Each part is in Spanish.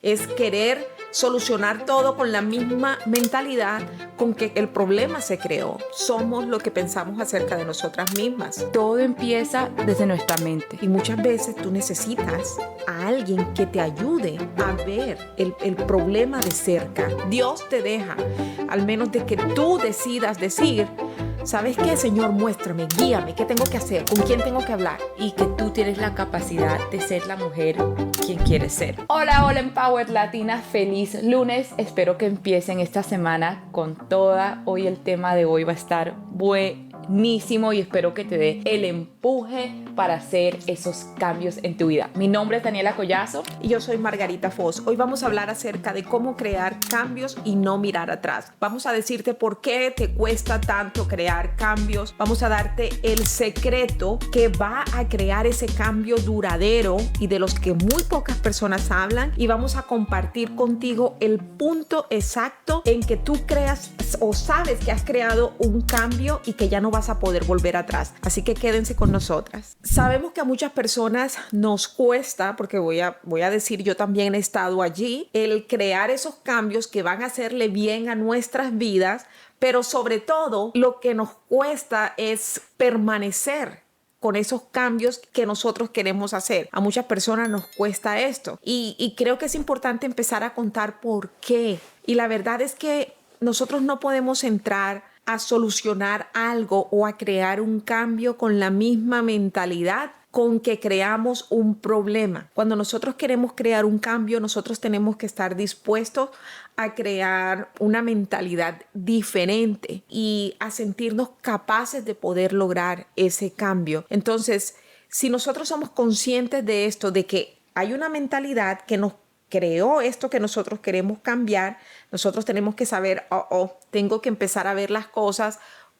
Es querer solucionar todo con la misma mentalidad con que el problema se creó. Somos lo que pensamos acerca de nosotras mismas. Todo empieza desde nuestra mente. Y muchas veces tú necesitas a alguien que te ayude a ver el problema de cerca. Dios te deja, al menos de que tú decidas decir, ¿sabes qué, Señor? Muéstrame, guíame, ¿qué tengo que hacer? ¿Con quién tengo que hablar? Y que tú tienes la capacidad de ser la mujer quien quieres ser. Hola, hola Empowered Latina, feliz lunes. Espero que empiecen esta semana con toda. Hoy el tema de hoy va a estar buenísimo y espero que te dé el empuje para hacer esos cambios en tu vida. Mi nombre es Daniela Collazo. Y yo soy Margarita Foz. Hoy vamos a hablar acerca de cómo crear cambios y no mirar atrás. Vamos a decirte por qué te cuesta tanto crear cambios. Vamos a darte el secreto que va a crear ese cambio duradero y de los que muy pocas personas hablan. Y vamos a compartir contigo el punto exacto en que tú creas o sabes que has creado un cambio y que ya no vas a poder volver atrás. Así que quédense con nosotras. Sabemos que a muchas personas nos cuesta, porque voy a decir, yo también he estado allí, el crear esos cambios que van a hacerle bien a nuestras vidas, pero sobre todo lo que nos cuesta es permanecer con esos cambios que nosotros queremos hacer. A muchas personas nos cuesta esto y creo que es importante empezar a contar por qué. Y la verdad es que nosotros no podemos entrar a solucionar algo o a crear un cambio con la misma mentalidad con que creamos un problema. Cuando nosotros queremos crear un cambio, nosotros tenemos que estar dispuestos a crear una mentalidad diferente y a sentirnos capaces de poder lograr ese cambio. Entonces, si nosotros somos conscientes de esto, de que hay una mentalidad que nos creó esto que nosotros queremos cambiar, nosotros tenemos que saber, tengo que empezar a ver las cosas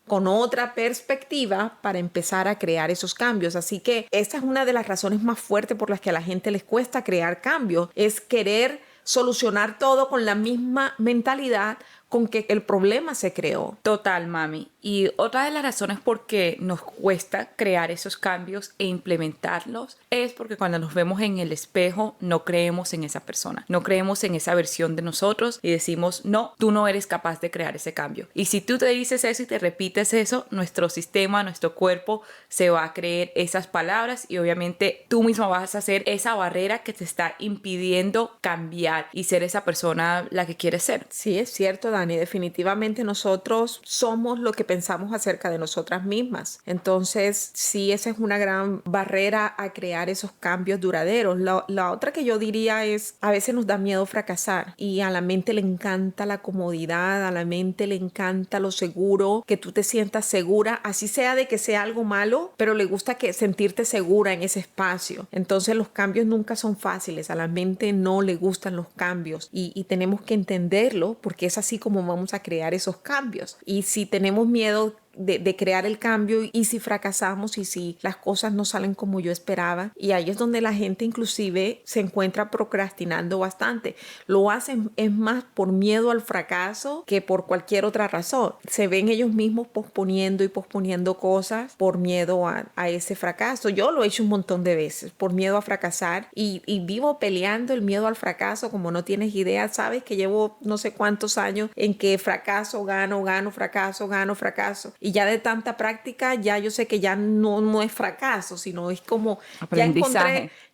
con otra perspectiva para empezar a crear esos cambios. Así que esta es una de las razones más fuertes por las que a la gente les cuesta crear cambios, es querer solucionar todo con la misma mentalidad con que el problema se creó. Total, mami. Y otra de las razones por qué nos cuesta crear esos cambios e implementarlos es porque cuando nos vemos en el espejo no creemos en esa persona, no creemos en esa versión de nosotros y decimos, no, tú no eres capaz de crear ese cambio. Y si tú te dices eso y te repites eso, nuestro sistema, nuestro cuerpo se va a creer esas palabras y obviamente tú misma vas a hacer esa barrera que te está impidiendo cambiar y ser esa persona la que quieres ser. Sí, es cierto, Dani, definitivamente nosotros somos lo que pensamos acerca de nosotras mismas. Entonces, sí, esa es una gran barrera a crear esos cambios duraderos. La otra que yo diría es, a veces nos da miedo fracasar y a la mente le encanta la comodidad, a la mente le encanta lo seguro, que tú te sientas segura, así sea de que sea algo malo, pero le gusta que sentirte segura en ese espacio. Entonces, los cambios nunca son fáciles, a la mente no le gustan los cambios y tenemos que entenderlo porque es así como vamos a crear esos cambios. Y si tenemos miedo de crear el cambio y si fracasamos y si las cosas no salen como yo esperaba, y ahí es donde la gente inclusive se encuentra procrastinando bastante. Lo hacen es más por miedo al fracaso que por cualquier otra razón. Se ven ellos mismos posponiendo y posponiendo cosas por miedo a ese fracaso. Yo lo he hecho un montón de veces por miedo a fracasar y vivo peleando el miedo al fracaso como no tienes idea. Sabes que llevo no sé cuántos años en que fracaso, gano, fracaso, gano, fracaso. Y ya de tanta práctica, ya yo sé que ya no es fracaso, sino es como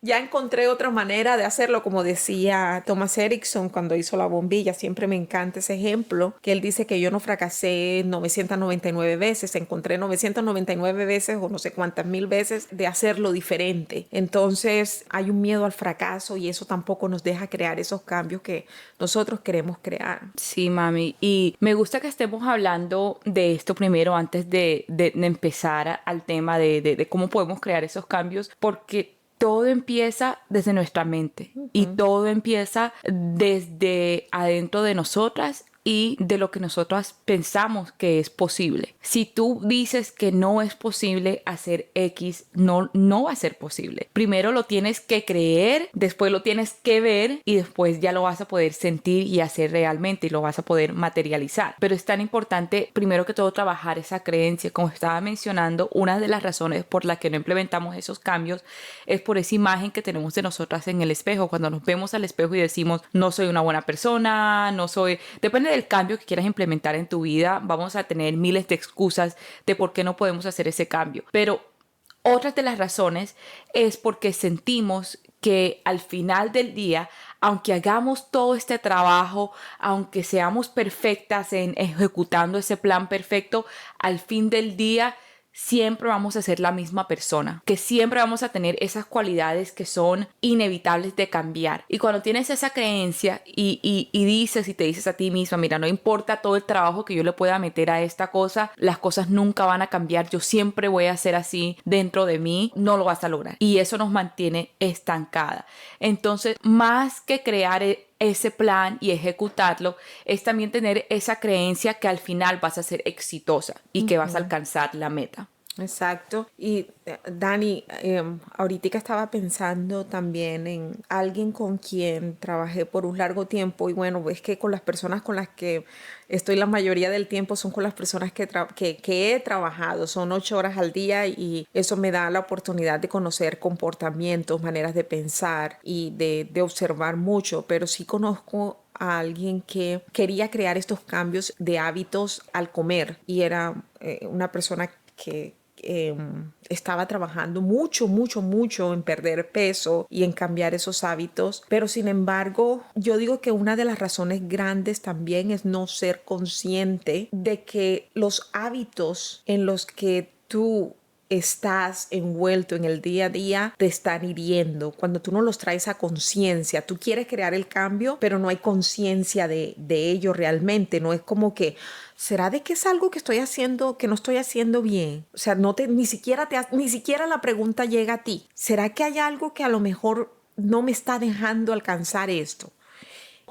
ya encontré otra manera de hacerlo, como decía Thomas Edison cuando hizo la bombilla. Siempre me encanta ese ejemplo, que él dice que yo no fracasé 999 veces, encontré 999 veces o no sé cuántas mil veces de hacerlo diferente. Entonces hay un miedo al fracaso y eso tampoco nos deja crear esos cambios que nosotros queremos crear. Sí, mami. Y me gusta que estemos hablando de esto primero antes de empezar al tema de cómo podemos crear esos cambios, porque todo empieza desde nuestra mente y todo empieza desde adentro de nosotras y de lo que nosotros pensamos que es posible. Si tú dices que no es posible hacer X, no va a ser posible. Primero lo tienes que creer, después lo tienes que ver y después ya lo vas a poder sentir y hacer realmente y lo vas a poder materializar. Pero es tan importante, primero que todo, trabajar esa creencia. Como estaba mencionando, una de las razones por las que no implementamos esos cambios es por esa imagen que tenemos de nosotras en el espejo. Cuando nos vemos al espejo y decimos, no soy una buena persona, no soy... Depende del cambio que quieras implementar en tu vida, vamos a tener miles de excusas de por qué no podemos hacer ese cambio. Pero otra de las razones es porque sentimos que al final del día, aunque hagamos todo este trabajo, aunque seamos perfectas en ejecutando ese plan perfecto, al fin del día siempre vamos a ser la misma persona, que siempre vamos a tener esas cualidades que son inevitables de cambiar. Y cuando tienes esa creencia y dices y te dices a ti misma, mira, no importa todo el trabajo que yo le pueda meter a esta cosa, las cosas nunca van a cambiar, yo siempre voy a ser así dentro de mí, no lo vas a lograr. Y eso nos mantiene estancada. Entonces, más que crear ese plan y ejecutarlo, es también tener esa creencia que al final vas a ser exitosa y que vas a alcanzar la meta. Exacto. Y Dani, ahorita estaba pensando también en alguien con quien trabajé por un largo tiempo y bueno, es que con las personas con las que estoy la mayoría del tiempo son con las personas que he trabajado, son 8 horas al día y eso me da la oportunidad de conocer comportamientos, maneras de pensar y de observar mucho, pero sí conozco a alguien que quería crear estos cambios de hábitos al comer y era una persona que estaba trabajando mucho en perder peso y en cambiar esos hábitos, pero sin embargo yo digo que una de las razones grandes también es no ser consciente de que los hábitos en los que tú estás envuelto en el día a día te están hiriendo. Cuando tú no los traes a conciencia, tú quieres crear el cambio, pero no hay conciencia de ello realmente. No es como que, ¿será de que es algo que estoy haciendo, que no estoy haciendo bien? O sea, ni siquiera la pregunta llega a ti. ¿Será que hay algo que a lo mejor no me está dejando alcanzar esto?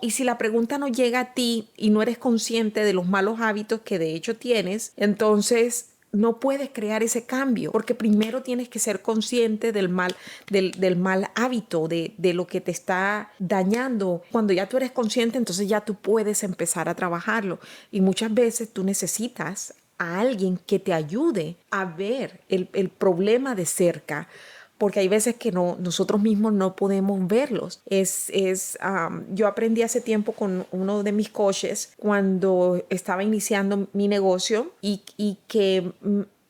Y si la pregunta no llega a ti y no eres consciente de los malos hábitos que de hecho tienes, entonces no puedes crear ese cambio, porque primero tienes que ser consciente del mal hábito, de lo que te está dañando. Cuando ya tú eres consciente, entonces ya tú puedes empezar a trabajarlo. Y muchas veces tú necesitas a alguien que te ayude a ver el problema de cerca, porque hay veces que nosotros mismos no podemos verlos. Yo aprendí hace tiempo con uno de mis coaches cuando estaba iniciando mi negocio y que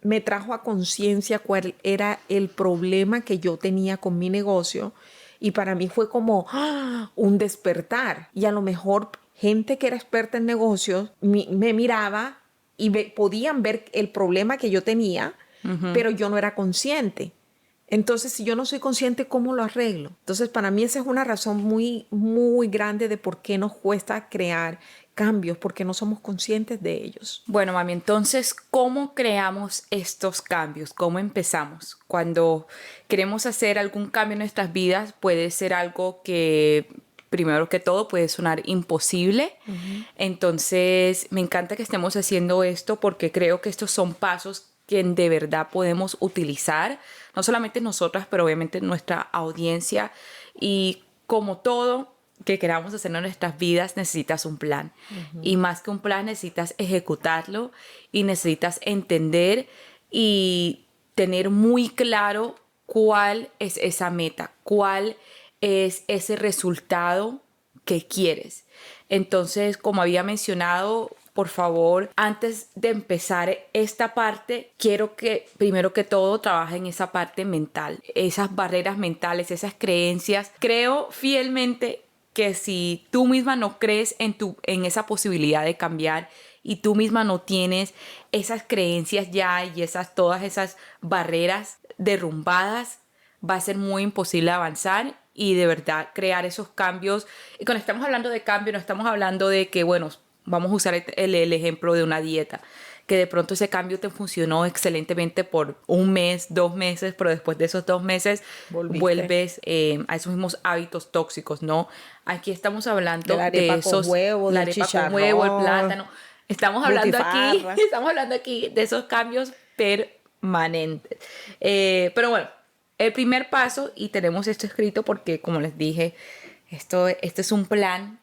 me trajo a conciencia cuál era el problema que yo tenía con mi negocio y para mí fue como un despertar. Y a lo mejor gente que era experta en negocios me miraba y podían ver el problema que yo tenía, pero yo no era consciente. Entonces, si yo no soy consciente, ¿cómo lo arreglo? Entonces, para mí esa es una razón muy, muy grande de por qué nos cuesta crear cambios, porque no somos conscientes de ellos. Bueno, mami, entonces, ¿cómo creamos estos cambios? ¿Cómo empezamos? Cuando queremos hacer algún cambio en nuestras vidas, puede ser algo que, primero que todo, puede sonar imposible. Entonces, me encanta que estemos haciendo esto porque creo que estos son pasos que de verdad podemos utilizar, no solamente nosotras, pero obviamente nuestra audiencia. Y como todo que queramos hacer en nuestras vidas, necesitas un plan. Y más que un plan, necesitas ejecutarlo y necesitas entender y tener muy claro cuál es esa meta, cuál es ese resultado que quieres. Entonces, como había mencionado, por favor, antes de empezar esta parte, quiero que primero que todo trabajes en esa parte mental, esas barreras mentales, esas creencias. Creo fielmente que si tú misma no crees en esa posibilidad de cambiar y tú misma no tienes esas creencias ya y todas esas barreras derrumbadas, va a ser muy imposible avanzar y de verdad crear esos cambios. Y cuando estamos hablando de cambio, no estamos hablando de que, bueno, vamos a usar el ejemplo de una dieta, que de pronto ese cambio te funcionó excelentemente por un mes, 2 meses, pero después de esos 2 meses vuelves a esos mismos hábitos tóxicos, ¿no? Aquí estamos hablando de esos, huevo, la del arepa chicharrón, con huevo, el plátano. Estamos hablando butifarra. aquí de esos cambios permanentes. Pero bueno, el primer paso, y tenemos esto escrito porque, como les dije, este es un plan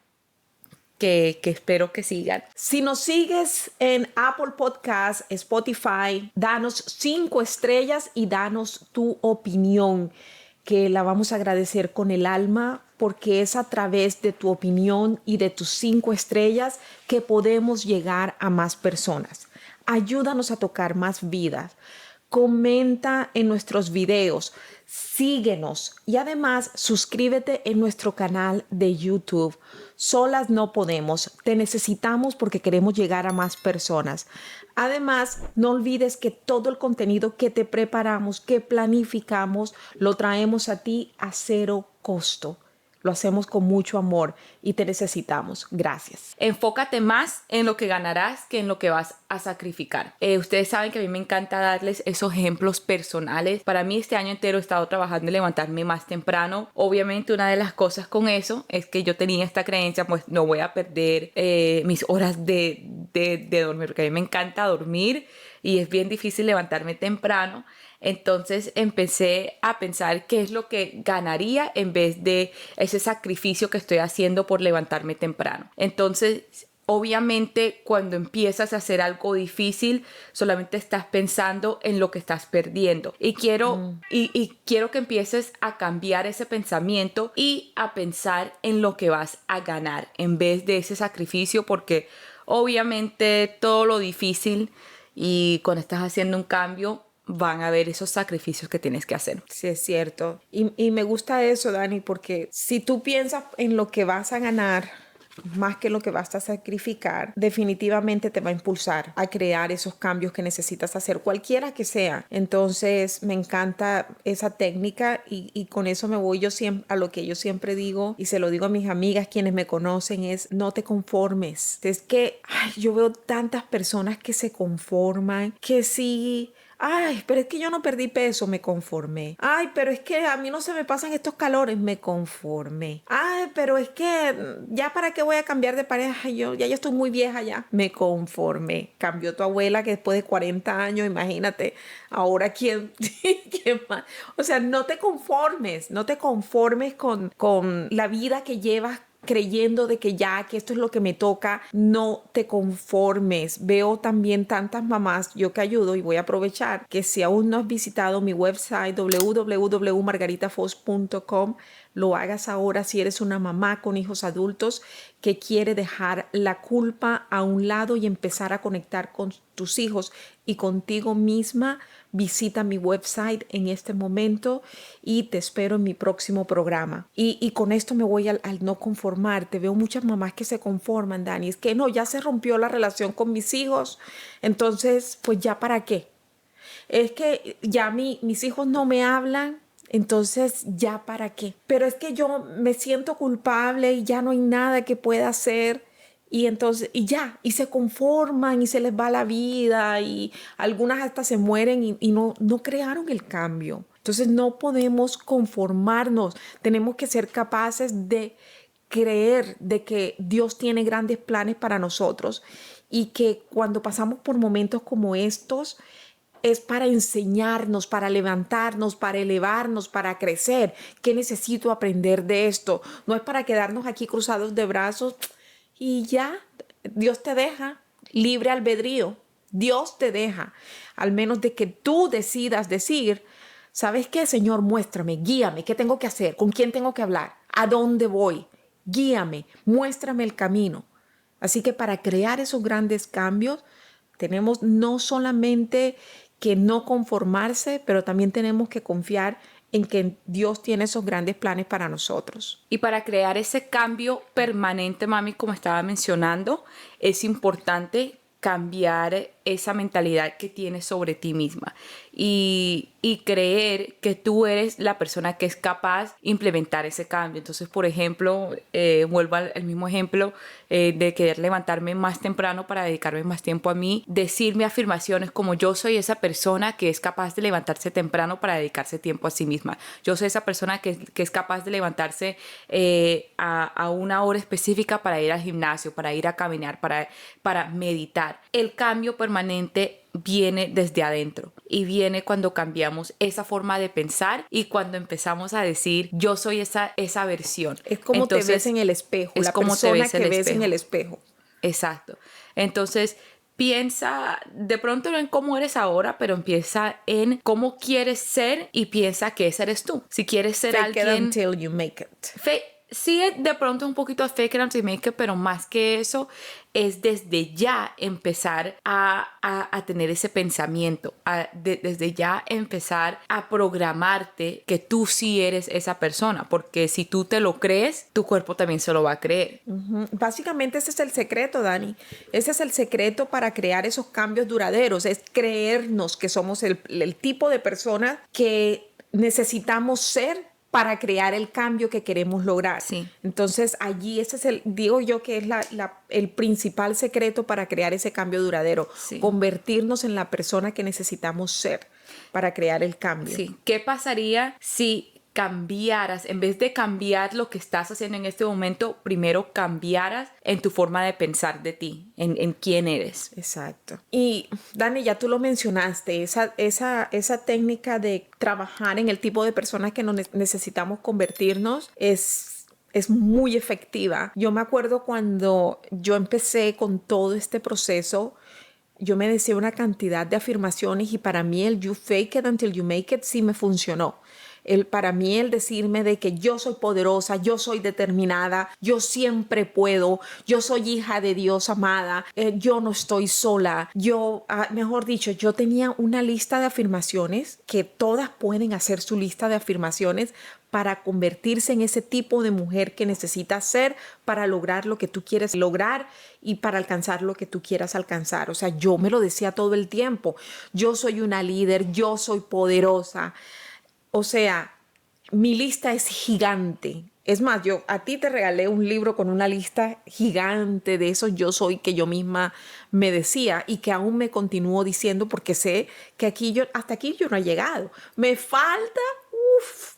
que espero que sigan. Si nos sigues en Apple Podcast, Spotify, danos 5 estrellas y danos tu opinión, que la vamos a agradecer con el alma, porque es a través de tu opinión y de tus 5 estrellas que podemos llegar a más personas. Ayúdanos a tocar más vidas. Comenta en nuestros videos, síguenos y además suscríbete en nuestro canal de YouTube. Solas no podemos, te necesitamos porque queremos llegar a más personas. Además, no olvides que todo el contenido que te preparamos, que planificamos, lo traemos a ti a 0 costo. Lo hacemos con mucho amor y te necesitamos. Gracias. Enfócate más en lo que ganarás que en lo que vas a sacrificar. Ustedes saben que a mí me encanta darles esos ejemplos personales. Para mí este año entero he estado trabajando en levantarme más temprano. Obviamente una de las cosas con eso es que yo tenía esta creencia, pues no voy a perder mis horas de dormir, porque a mí me encanta dormir y es bien difícil levantarme temprano. Entonces empecé a pensar qué es lo que ganaría en vez de ese sacrificio que estoy haciendo por levantarme temprano. Entonces, obviamente, cuando empiezas a hacer algo difícil, solamente estás pensando en lo que estás perdiendo. Y quiero que empieces a cambiar ese pensamiento y a pensar en lo que vas a ganar en vez de ese sacrificio, porque obviamente todo lo difícil y cuando estás haciendo un cambio, van a haber esos sacrificios que tienes que hacer. Sí, es cierto. Y me gusta eso, Dani, porque si tú piensas en lo que vas a ganar más que lo que vas a sacrificar, definitivamente te va a impulsar a crear esos cambios que necesitas hacer, cualquiera que sea. Entonces, me encanta esa técnica y con eso me voy yo siempre a lo que yo siempre digo y se lo digo a mis amigas quienes me conocen, es no te conformes. Es que yo veo tantas personas que se conforman, que sí. Ay, pero es que yo no perdí peso, me conformé. Ay, pero es que a mí no se me pasan estos calores, me conformé. Ay, pero es que ya para qué voy a cambiar de pareja, yo estoy muy vieja ya, me conformé. Cambió tu abuela que después de 40 años, imagínate, ahora quién más. O sea, no te conformes con la vida que llevas creyendo de que ya, que esto es lo que me toca. No te conformes. Veo también tantas mamás, yo que ayudo y voy a aprovechar, que si aún no has visitado mi website www.margaritafoz.com, lo hagas ahora si eres una mamá con hijos adultos que quiere dejar la culpa a un lado y empezar a conectar con tus hijos y contigo misma. Visita mi website en este momento y te espero en mi próximo programa. Y con esto me voy al no conformarte. Veo muchas mamás que se conforman, Dani. Es que no, ya se rompió la relación con mis hijos. Entonces, pues ya para qué. Es que ya mis hijos no me hablan. Entonces, ¿ya para qué? Pero es que yo me siento culpable y ya no hay nada que pueda hacer. Y entonces, y se conforman y se les va la vida y algunas hasta se mueren y no crearon el cambio. Entonces no podemos conformarnos, tenemos que ser capaces de creer de que Dios tiene grandes planes para nosotros y que cuando pasamos por momentos como estos, es para enseñarnos, para levantarnos, para elevarnos, para crecer. ¿Qué necesito aprender de esto? No es para quedarnos aquí cruzados de brazos y ya. Dios te deja libre albedrío. Dios te deja, al menos de que tú decidas decir, ¿sabes qué, Señor? Muéstrame, guíame, ¿qué tengo que hacer? ¿Con quién tengo que hablar? ¿A dónde voy? Guíame, muéstrame el camino. Así que para crear esos grandes cambios, tenemos no solamente que no conformarse, pero también tenemos que confiar en que Dios tiene esos grandes planes para nosotros. Y para crear ese cambio permanente, mami, como estaba mencionando, es importante cambiar esa mentalidad que tienes sobre ti misma. y creer que tú eres la persona que es capaz de implementar ese cambio. Entonces, por ejemplo, vuelvo al mismo ejemplo de querer levantarme más temprano para dedicarme más tiempo a mí, decirme afirmaciones como yo soy esa persona que es capaz de levantarse temprano para dedicarse tiempo a sí misma. Yo soy esa persona que es capaz de levantarse a una hora específica para ir al gimnasio, para ir a caminar, para meditar. El cambio permanente viene desde adentro y viene cuando cambiamos esa forma de pensar y cuando empezamos a decir yo soy esa versión. Es como te ves en el espejo, es la como persona te ves que ves en el espejo. Exacto. Entonces piensa de pronto no en cómo eres ahora, pero empieza en cómo quieres ser y piensa que ese eres tú. Si quieres ser Fake alguien... it until you make it. Sí, de pronto un poquito fake it until you make it, pero más que eso es desde ya empezar a tener ese pensamiento, desde ya empezar a programarte que tú sí eres esa persona, porque si tú te lo crees, tu cuerpo también se lo va a creer. Básicamente ese es el secreto, Dani. Ese es el secreto para crear esos cambios duraderos, es creernos que somos el tipo de persona que necesitamos ser para crear el cambio que queremos lograr. Sí. Entonces allí ese es digo yo que es el principal secreto para crear ese cambio duradero. Sí. Convertirnos en la persona que necesitamos ser para crear el cambio. Sí. ¿Qué pasaría si cambiaras, en vez de cambiar lo que estás haciendo en este momento, primero cambiaras en tu forma de pensar de ti, en quién eres? Exacto. Y Dani, ya tú lo mencionaste, esa técnica de trabajar en el tipo de persona que necesitamos convertirnos es muy efectiva. Yo me acuerdo cuando yo empecé con todo este proceso, yo me decía una cantidad de afirmaciones y para mí el you fake it until you make it sí me funcionó. Para mí el decirme de que yo soy poderosa, yo soy determinada, yo siempre puedo, yo soy hija de Dios amada, yo no estoy sola, mejor dicho, yo tenía una lista de afirmaciones que todas pueden hacer su lista de afirmaciones para convertirse en ese tipo de mujer que necesitas ser para lograr lo que tú quieres lograr y para alcanzar lo que tú quieras alcanzar. O sea, yo me lo decía todo el tiempo, yo soy una líder, yo soy poderosa. O sea, mi lista es gigante. Es más, yo a ti te regalé un libro con una lista gigante de esos yo soy que yo misma me decía y que aún me continúo diciendo porque sé que hasta aquí yo no he llegado. Me falta,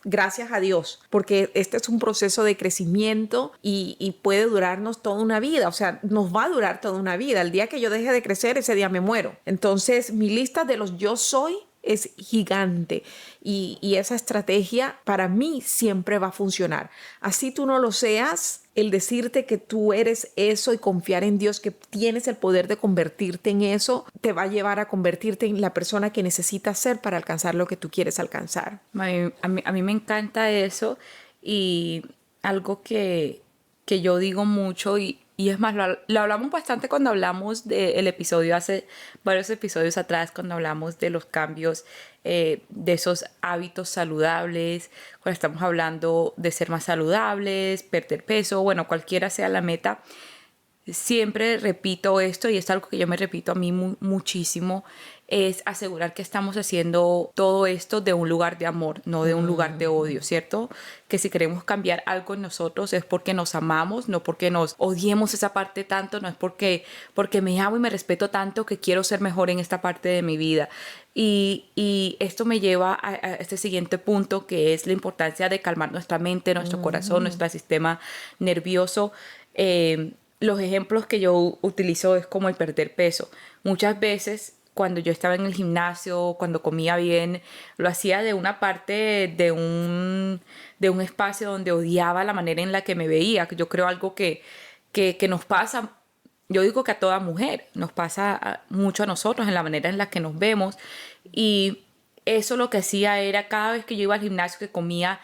gracias a Dios, porque este es un proceso de crecimiento y puede durarnos toda una vida. O sea, nos va a durar toda una vida. El día que yo deje de crecer, ese día me muero. Entonces, mi lista de los yo soy es gigante y esa estrategia para mí siempre va a funcionar. Así tú no lo seas, el decirte que tú eres eso y confiar en Dios, que tienes el poder de convertirte en eso, te va a llevar a convertirte en la persona que necesitas ser para alcanzar lo que tú quieres alcanzar. A mí me encanta eso y algo que yo digo mucho y es más, lo hablamos bastante cuando hablamos del episodio, hace varios episodios atrás, cuando hablamos de los cambios de esos hábitos saludables, cuando estamos hablando de ser más saludables, perder peso, bueno, cualquiera sea la meta. Siempre repito esto y es algo que yo me repito a mí muchísimo, es asegurar que estamos haciendo todo esto de un lugar de amor, no de un lugar de odio, ¿cierto? Que si queremos cambiar algo en nosotros es porque nos amamos, no porque nos odiemos esa parte tanto, no es porque me amo y me respeto tanto que quiero ser mejor en esta parte de mi vida. Y esto me lleva a este siguiente punto, que es la importancia de calmar nuestra mente, nuestro corazón, nuestro sistema nervioso. Los ejemplos que yo utilizo es como el perder peso. Muchas veces cuando yo estaba en el gimnasio, cuando comía bien, lo hacía de una parte de un espacio donde odiaba la manera en la que me veía. Yo creo algo que nos pasa, yo digo que a toda mujer, nos pasa mucho a nosotros en la manera en la que nos vemos. Y eso lo que hacía era cada vez que yo iba al gimnasio que comía,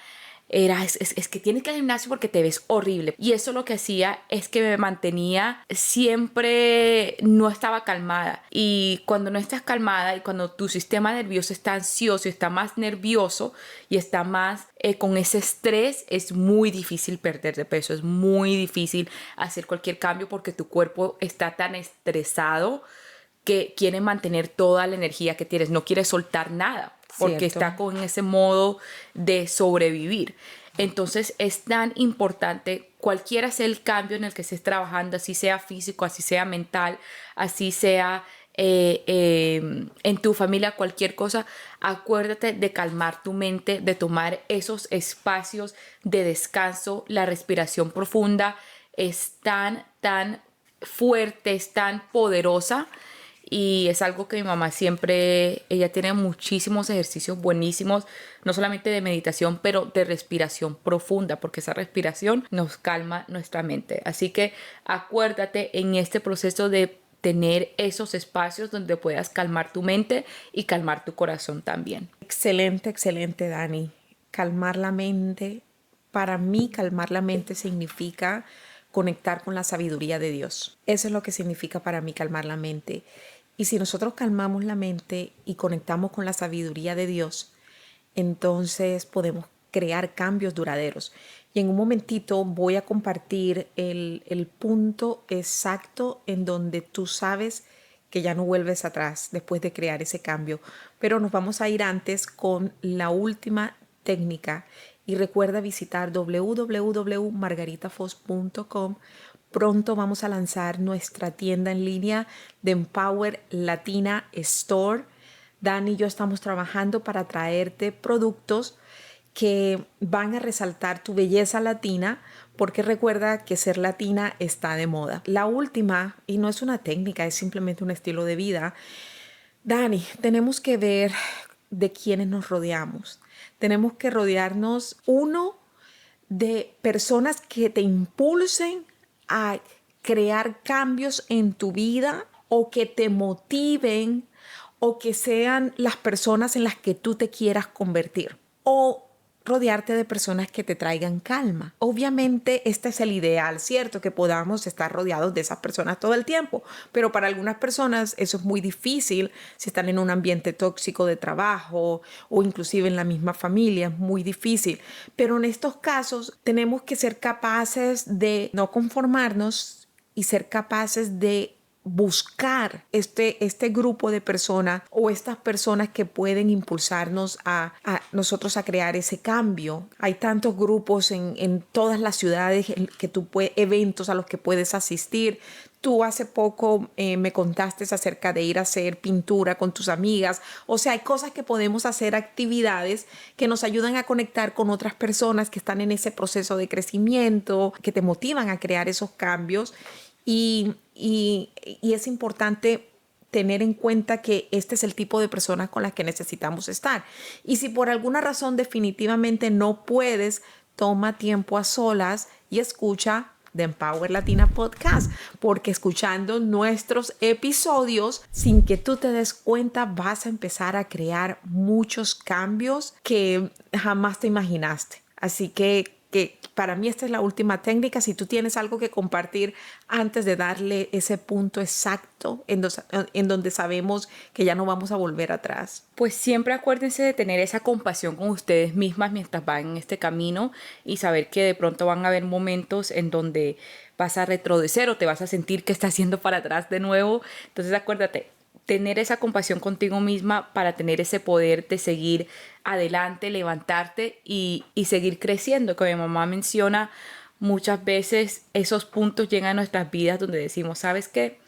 es que tienes que ir al gimnasio porque te ves horrible. Y eso lo que hacía es que me mantenía siempre, no estaba calmada. Y cuando no estás calmada y cuando tu sistema nervioso está ansioso y está más nervioso y está más con ese estrés, es muy difícil perder de peso. Es muy difícil hacer cualquier cambio porque tu cuerpo está tan estresado que quiere mantener toda la energía que tienes, no quiere soltar nada porque Cierto. está con ese modo de sobrevivir. Entonces es tan importante, cualquiera sea el cambio en el que estés trabajando, así sea físico, así sea mental, así sea en tu familia, cualquier cosa, acuérdate de calmar tu mente, de tomar esos espacios de descanso. La respiración profunda es tan fuerte, es tan poderosa. Y es algo que mi mamá siempre, ella tiene muchísimos ejercicios buenísimos, no solamente de meditación, pero de respiración profunda, porque esa respiración nos calma nuestra mente. Así que acuérdate en este proceso de tener esos espacios donde puedas calmar tu mente y calmar tu corazón también. Excelente, excelente, Dani. Calmar la mente. Para mí, calmar la mente significa conectar con la sabiduría de Dios. Eso es lo que significa para mí calmar la mente. Y si nosotros calmamos la mente y conectamos con la sabiduría de Dios, entonces podemos crear cambios duraderos. Y en un momentito voy a compartir el punto exacto en donde tú sabes que ya no vuelves atrás después de crear ese cambio. Pero nos vamos a ir antes con la última técnica. Y recuerda visitar www.margaritafos.com. Pronto vamos a lanzar nuestra tienda en línea de Empower Latina Store. Dani y yo estamos trabajando para traerte productos que van a resaltar tu belleza latina, porque recuerda que ser latina está de moda. La última, y no es una técnica, es simplemente un estilo de vida. Dani, tenemos que ver de quiénes nos rodeamos. Tenemos que rodearnos, uno, de personas que te impulsen a crear cambios en tu vida o que te motiven o que sean las personas en las que tú te quieras convertir, o rodearte de personas que te traigan calma. Obviamente este es el ideal, ¿cierto? Que podamos estar rodeados de esas personas todo el tiempo, pero para algunas personas eso es muy difícil si están en un ambiente tóxico de trabajo o inclusive en la misma familia, es muy difícil. Pero en estos casos tenemos que ser capaces de no conformarnos y ser capaces de buscar este grupo de personas o estas personas que pueden impulsarnos a nosotros a crear ese cambio. Hay tantos grupos en todas las ciudades que tú eventos a los que puedes asistir. Tú hace poco me contaste acerca de ir a hacer pintura con tus amigas. O sea, hay cosas que podemos hacer, actividades que nos ayudan a conectar con otras personas que están en ese proceso de crecimiento, que te motivan a crear esos cambios. Y es importante tener en cuenta que este es el tipo de personas con las que necesitamos estar. Y si por alguna razón definitivamente no puedes, toma tiempo a solas y escucha The Empower Latina Podcast, porque escuchando nuestros episodios, sin que tú te des cuenta, vas a empezar a crear muchos cambios que jamás te imaginaste. Así que para mí esta es la última técnica. Si tú tienes algo que compartir antes de darle ese punto exacto en donde sabemos que ya no vamos a volver atrás. Pues siempre acuérdense de tener esa compasión con ustedes mismas mientras van en este camino y saber que de pronto van a haber momentos en donde vas a retroceder o te vas a sentir que estás yendo para atrás de nuevo. Entonces acuérdate, tener esa compasión contigo misma para tener ese poder de seguir adelante, levantarte y seguir creciendo. Como mi mamá menciona, muchas veces esos puntos llegan a nuestras vidas donde decimos, ¿sabes qué?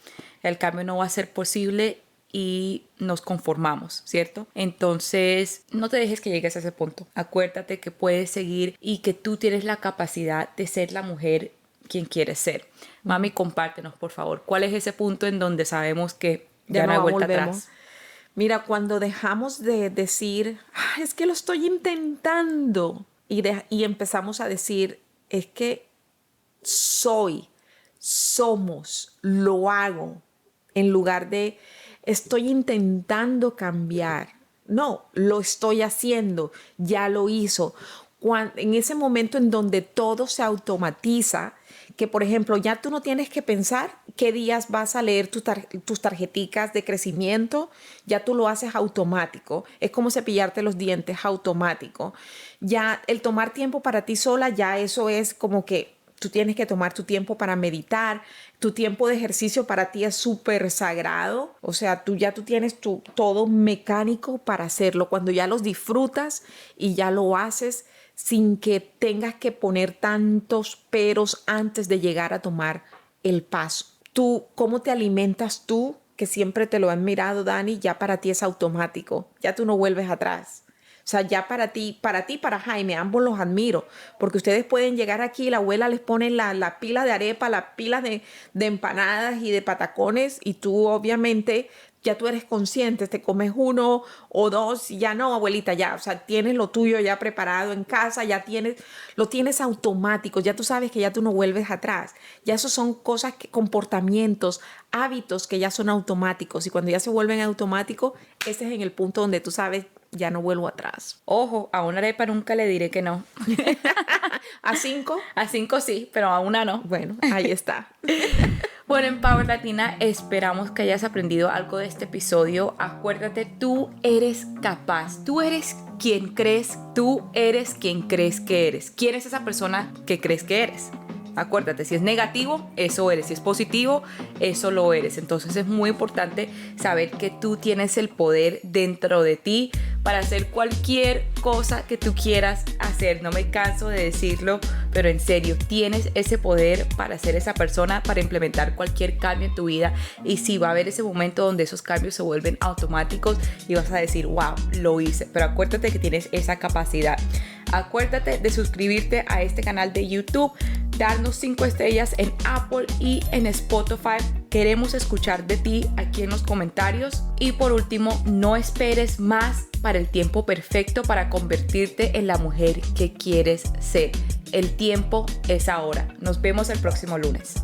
El cambio no va a ser posible y nos conformamos, ¿cierto? Entonces, no te dejes que llegues a ese punto. Acuérdate que puedes seguir y que tú tienes la capacidad de ser la mujer quien quieres ser. Mami, compártenos, por favor, ¿cuál es ese punto en donde sabemos que ya no hay vuelta atrás? Mira, cuando dejamos de decir, es que lo estoy intentando, y empezamos a decir, es que somos, lo hago, en lugar de estoy intentando cambiar. No, lo estoy haciendo, ya lo hizo. En ese momento en donde todo se automatiza, que por ejemplo ya tú no tienes que pensar qué días vas a leer tus tarjeticas de crecimiento, ya tú lo haces automático. Es como cepillarte los dientes automático. Ya el tomar tiempo para ti sola, ya eso es como que Tú tienes que tomar tu tiempo para meditar. Tu tiempo de ejercicio para ti es súper sagrado. O sea, tú tienes todo mecánico para hacerlo. Cuando ya los disfrutas y ya lo haces sin que tengas que poner tantos peros antes de llegar a tomar el paso. Tú, ¿cómo te alimentas tú? Que siempre te lo han mirado, Dani, ya para ti es automático. Ya tú no vuelves atrás. O sea, ya para Jaime, ambos los admiro, porque ustedes pueden llegar aquí y la abuela les pone la pila de arepa, la pila de empanadas y de patacones, y tú obviamente ya tú eres consciente, te comes 1 o 2 y ya no, abuelita, ya, o sea, tienes lo tuyo ya preparado en casa, lo tienes automático, ya tú sabes que ya tú no vuelves atrás. Ya esos son cosas, comportamientos, hábitos que ya son automáticos, y cuando ya se vuelven automáticos, ese es en el punto donde tú sabes, ya no vuelvo atrás. Ojo, a una arepa nunca le diré que no. ¿A 5? A 5 sí, pero a una no. Bueno, ahí está. Bueno, en Power Latina esperamos que hayas aprendido algo de este episodio. Acuérdate, tú eres capaz, tú eres quien crees, tú eres quien crees que eres. ¿Quién es esa persona que crees que eres? Acuérdate, si es negativo, eso eres. Si es positivo, eso lo eres. Entonces es muy importante saber que tú tienes el poder dentro de ti para hacer cualquier cosa que tú quieras hacer. No me canso de decirlo, pero en serio, tienes ese poder para ser esa persona, para implementar cualquier cambio en tu vida. Y sí, va a haber ese momento donde esos cambios se vuelven automáticos y vas a decir, wow, lo hice. Pero acuérdate que tienes esa capacidad. Acuérdate de suscribirte a este canal de YouTube, darnos 5 estrellas en Apple y en Spotify. Queremos escuchar de ti aquí en los comentarios. Y por último, no esperes más para el tiempo perfecto para convertirte en la mujer que quieres ser. El tiempo es ahora. Nos vemos el próximo lunes.